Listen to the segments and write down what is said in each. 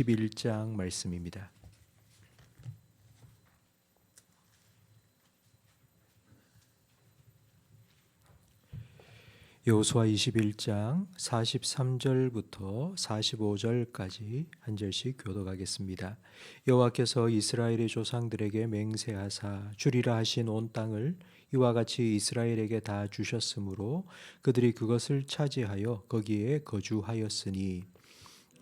11장 말씀입니다. 여호수아 21장 43절부터 45절까지 한 절씩 교독하겠습니다. 여호와께서 이스라엘의 조상들에게 맹세하사 주리라 하신 온 땅을 이와 같이 이스라엘에게 다 주셨으므로 그들이 그것을 차지하여 거기에 거주하였으니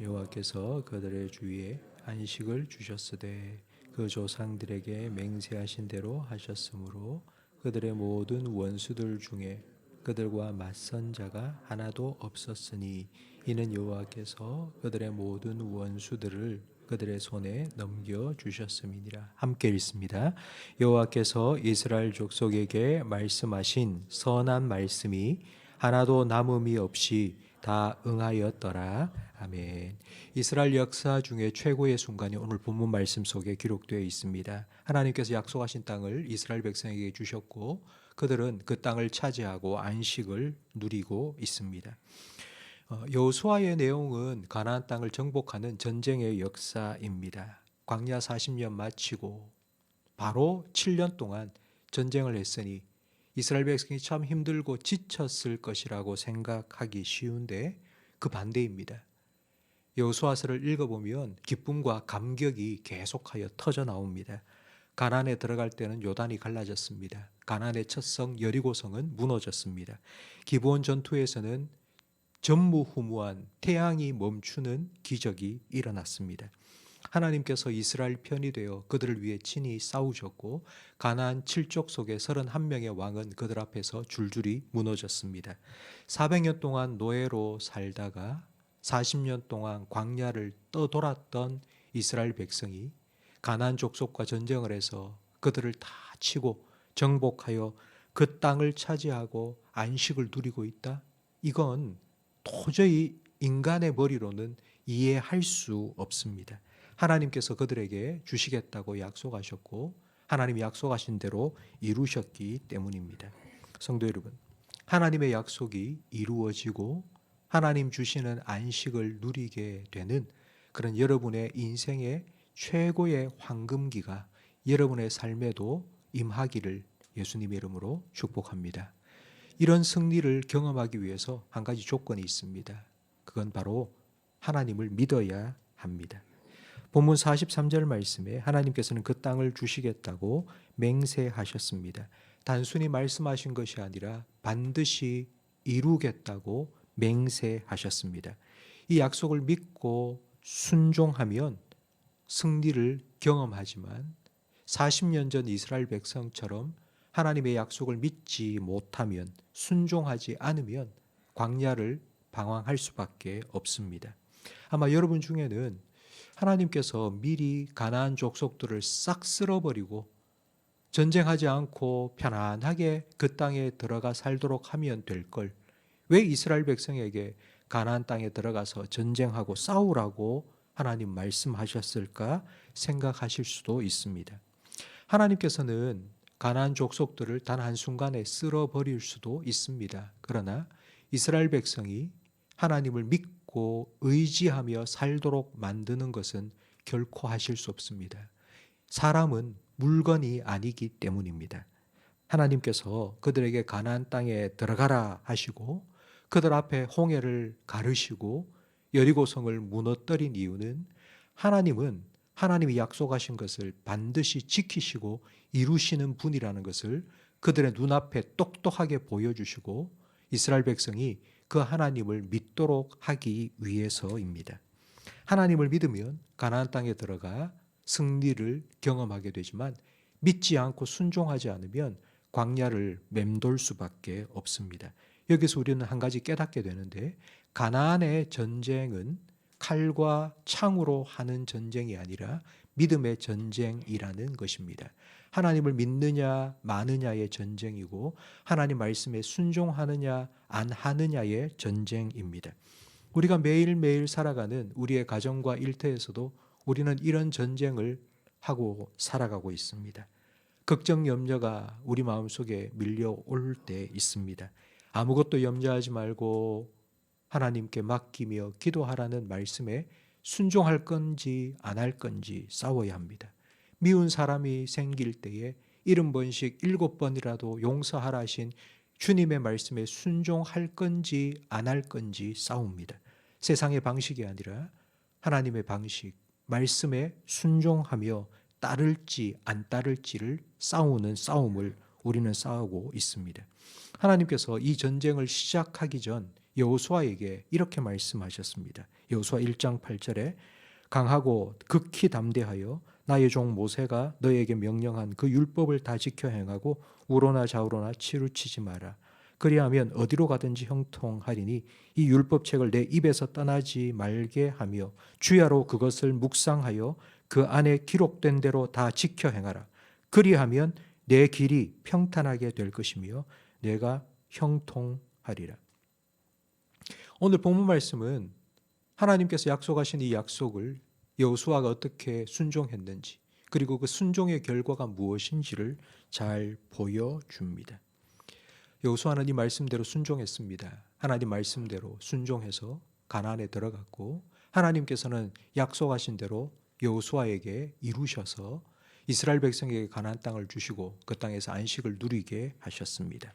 여호와께서 그들의 주위에 안식을 주셨으되 그 조상들에게 맹세하신 대로 하셨으므로 그들의 모든 원수들 중에 그들과 맞선 자가 하나도 없었으니 이는 여호와께서 그들의 모든 원수들을 그들의 손에 넘겨 주셨음이니라. 함께 읽습니다. 여호와께서 이스라엘 족속에게 말씀하신 선한 말씀이 하나도 남음이 없이 다 응하였더라. 아멘. 이스라엘 역사 중에 최고의 순간이 오늘 본문 말씀 속에 기록되어 있습니다. 하나님께서 약속하신 땅을 이스라엘 백성에게 주셨고 그들은 그 땅을 차지하고 안식을 누리고 있습니다. 여호수아의 내용은 가나안 땅을 정복하는 전쟁의 역사입니다. 광야 40년 마치고 바로 7년 동안 전쟁을 했으니 이스라엘 백성이 참 힘들고 지쳤을 것이라고 생각하기 쉬운데 그 반대입니다. 여호수아서를 읽어보면 기쁨과 감격이 계속하여 터져 나옵니다. 가나안에 들어갈 때는 요단이 갈라졌습니다. 가나안의 첫 성 여리고성은 무너졌습니다. 기브온 전투에서는 전무후무한 태양이 멈추는 기적이 일어났습니다. 하나님께서 이스라엘 편이 되어 그들을 위해 친히 싸우셨고 가나안 7족 속의 31명의 왕은 그들 앞에서 줄줄이 무너졌습니다. 400년 동안 노예로 살다가 40년 동안 광야를 떠돌았던 이스라엘 백성이 가나안 족속과 전쟁을 해서 그들을 다 치고 정복하여 그 땅을 차지하고 안식을 누리고 있다? 이건 도저히 인간의 머리로는 이해할 수 없습니다. 하나님께서 그들에게 주시겠다고 약속하셨고 하나님이 약속하신 대로 이루셨기 때문입니다. 성도 여러분, 하나님의 약속이 이루어지고 하나님 주시는 안식을 누리게 되는 그런 여러분의 인생의 최고의 황금기가 여러분의 삶에도 임하기를 예수님의 이름으로 축복합니다. 이런 승리를 경험하기 위해서 한 가지 조건이 있습니다. 그건 바로 하나님을 믿어야 합니다. 본문 43절 말씀에 하나님께서는 그 땅을 주시겠다고 맹세하셨습니다. 단순히 말씀하신 것이 아니라 반드시 이루겠다고 맹세하셨습니다. 이 약속을 믿고 순종하면 승리를 경험하지만 40년 전 이스라엘 백성처럼 하나님의 약속을 믿지 못하면 순종하지 않으면 광야를 방황할 수밖에 없습니다. 아마 여러분 중에는 하나님께서 미리 가나안 족속들을 싹 쓸어버리고 전쟁하지 않고 편안하게 그 땅에 들어가 살도록 하면 될 걸 왜 이스라엘 백성에게 가나안 땅에 들어가서 전쟁하고 싸우라고 하나님 말씀하셨을까 생각하실 수도 있습니다. 하나님께서는 가나안 족속들을 단 한순간에 쓸어버릴 수도 있습니다. 그러나 이스라엘 백성이 하나님을 믿고 의지하며 살도록 만드는 것은 결코 하실 수 없습니다. 사람은 물건이 아니기 때문입니다. 하나님께서 그들에게 가나안 땅에 들어가라 하시고 그들 앞에 홍해를 가르시고 여리고성을 무너뜨린 이유는 하나님은 하나님이 약속하신 것을 반드시 지키시고 이루시는 분이라는 것을 그들의 눈앞에 똑똑하게 보여주시고 이스라엘 백성이 그 하나님을 믿도록 하기 위해서입니다. 하나님을 믿으면 가나안 땅에 들어가 승리를 경험하게 되지만 믿지 않고 순종하지 않으면 광야를 맴돌 수밖에 없습니다. 여기서 우리는 한 가지 깨닫게 되는데 가나안의 전쟁은 칼과 창으로 하는 전쟁이 아니라 믿음의 전쟁이라는 것입니다. 하나님을 믿느냐 마느냐의 전쟁이고 하나님 말씀에 순종하느냐 안 하느냐의 전쟁입니다. 우리가 매일매일 살아가는 우리의 가정과 일터에서도 우리는 이런 전쟁을 하고 살아가고 있습니다. 걱정 염려가 우리 마음속에 밀려올 때 있습니다. 아무것도 염려하지 말고 하나님께 맡기며 기도하라는 말씀에 순종할 건지 안 할 건지 싸워야 합니다. 미운 사람이 생길 때에 70번씩 7번이라도 용서하라 하신 주님의 말씀에 순종할 건지 안 할 건지 싸웁니다. 세상의 방식이 아니라 하나님의 방식, 말씀에 순종하며 따를지 안 따를지를 싸우는 싸움을 우리는 싸우고 있습니다. 하나님께서 이 전쟁을 시작하기 전 여호수아에게 이렇게 말씀하셨습니다. 여호수아 1장 8절에 강하고 극히 담대하여 나의 종 모세가 너에게 명령한 그 율법을 다 지켜 행하고 우로나 좌우로나 치루치지 마라. 그리하면 어디로 가든지 형통하리니 이 율법책을 내 입에서 떠나지 말게 하며 주야로 그것을 묵상하여 그 안에 기록된 대로 다 지켜 행하라. 그리하면 내 길이 평탄하게 될 것이며 내가 형통하리라. 오늘 본문 말씀은 하나님께서 약속하신 이 약속을 여호수아가 어떻게 순종했는지, 그리고 그 순종의 결과가 무엇인지를 잘 보여줍니다. 여호수아는 이 말씀대로 순종했습니다. 하나님 말씀대로 순종해서 가나안에 들어갔고, 하나님께서는 약속하신 대로 여호수아에게 이루셔서 이스라엘 백성에게 가나안 땅을 주시고 그 땅에서 안식을 누리게 하셨습니다.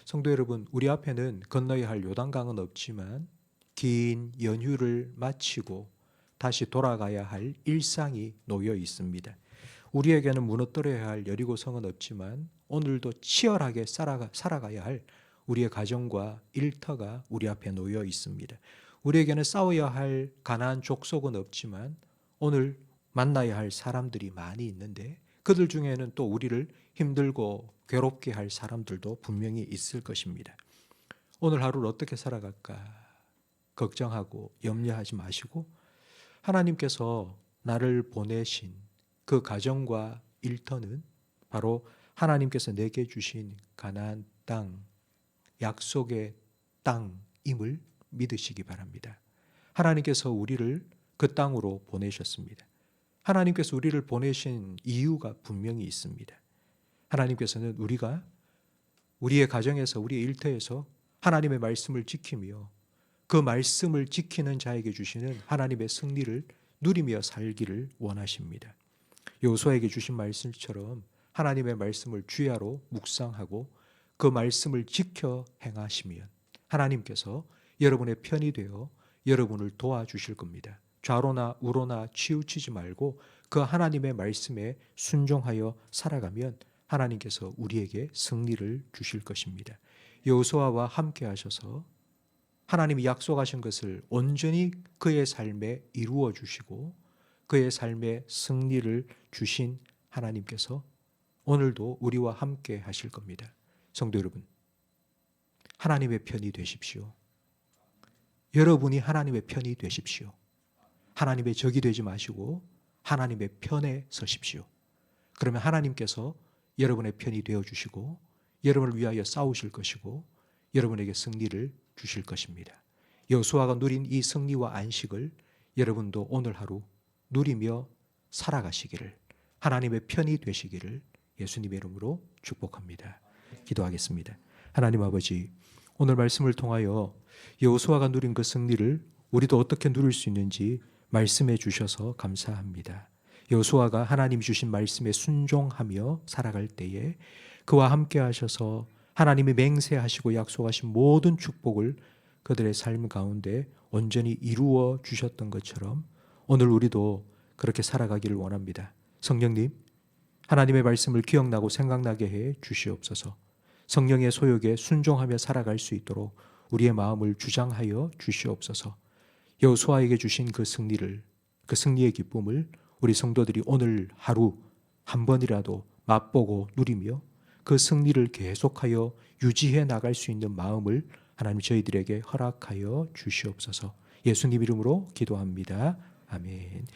성도 여러분, 우리 앞에는 건너야 할 요단강은 없지만 긴 연휴를 마치고 다시 돌아가야 할 일상이 놓여 있습니다. 우리에게는 무너뜨려야 할 여리고성은 없지만 오늘도 치열하게 살아가야 할 우리의 가정과 일터가 우리 앞에 놓여 있습니다. 우리에게는 싸워야 할 가나안 족속은 없지만 오늘 만나야 할 사람들이 많이 있는데 그들 중에는 또 우리를 힘들고 괴롭게 할 사람들도 분명히 있을 것입니다. 오늘 하루를 어떻게 살아갈까 걱정하고 염려하지 마시고 하나님께서 나를 보내신 그 가정과 일터는 바로 하나님께서 내게 주신 가나안 땅, 약속의 땅임을 믿으시기 바랍니다. 하나님께서 우리를 그 땅으로 보내셨습니다. 하나님께서 우리를 보내신 이유가 분명히 있습니다. 하나님께서는 우리가 우리의 가정에서 우리의 일터에서 하나님의 말씀을 지키며 그 말씀을 지키는 자에게 주시는 하나님의 승리를 누리며 살기를 원하십니다. 여호수아에게 주신 말씀처럼 하나님의 말씀을 주야로 묵상하고 그 말씀을 지켜 행하시면 하나님께서 여러분의 편이 되어 여러분을 도와주실 겁니다. 좌로나 우로나 치우치지 말고 그 하나님의 말씀에 순종하여 살아가면 하나님께서 우리에게 승리를 주실 것입니다. 여호수아와 함께 하셔서 하나님이 약속하신 것을 온전히 그의 삶에 이루어 주시고 그의 삶에 승리를 주신 하나님께서 오늘도 우리와 함께 하실 겁니다. 성도 여러분, 하나님의 편이 되십시오. 여러분이 하나님의 편이 되십시오. 하나님의 적이 되지 마시고 하나님의 편에 서십시오. 그러면 하나님께서 여러분의 편이 되어주시고 여러분을 위하여 싸우실 것이고 여러분에게 승리를 주실 것입니다. 여호수아가 누린 이 승리와 안식을 여러분도 오늘 하루 누리며 살아가시기를, 하나님의 편이 되시기를 예수님의 이름으로 축복합니다. 기도하겠습니다. 하나님 아버지, 오늘 말씀을 통하여 여호수아가 누린 그 승리를 우리도 어떻게 누릴 수 있는지 말씀해 주셔서 감사합니다. 여호수아가 하나님이 주신 말씀에 순종하며 살아갈 때에 그와 함께 하셔서 하나님이 맹세하시고 약속하신 모든 축복을 그들의 삶 가운데 온전히 이루어 주셨던 것처럼 오늘 우리도 그렇게 살아가기를 원합니다. 성령님, 하나님의 말씀을 기억나고 생각나게 해 주시옵소서. 성령의 소욕에 순종하며 살아갈 수 있도록 우리의 마음을 주장하여 주시옵소서. 여호수아에게 주신 그 승리를, 그 승리의 기쁨을 우리 성도들이 오늘 하루 한 번이라도 맛보고 누리며 그 승리를 계속하여 유지해 나갈 수 있는 마음을 하나님 저희들에게 허락하여 주시옵소서. 예수님 이름으로 기도합니다. 아멘.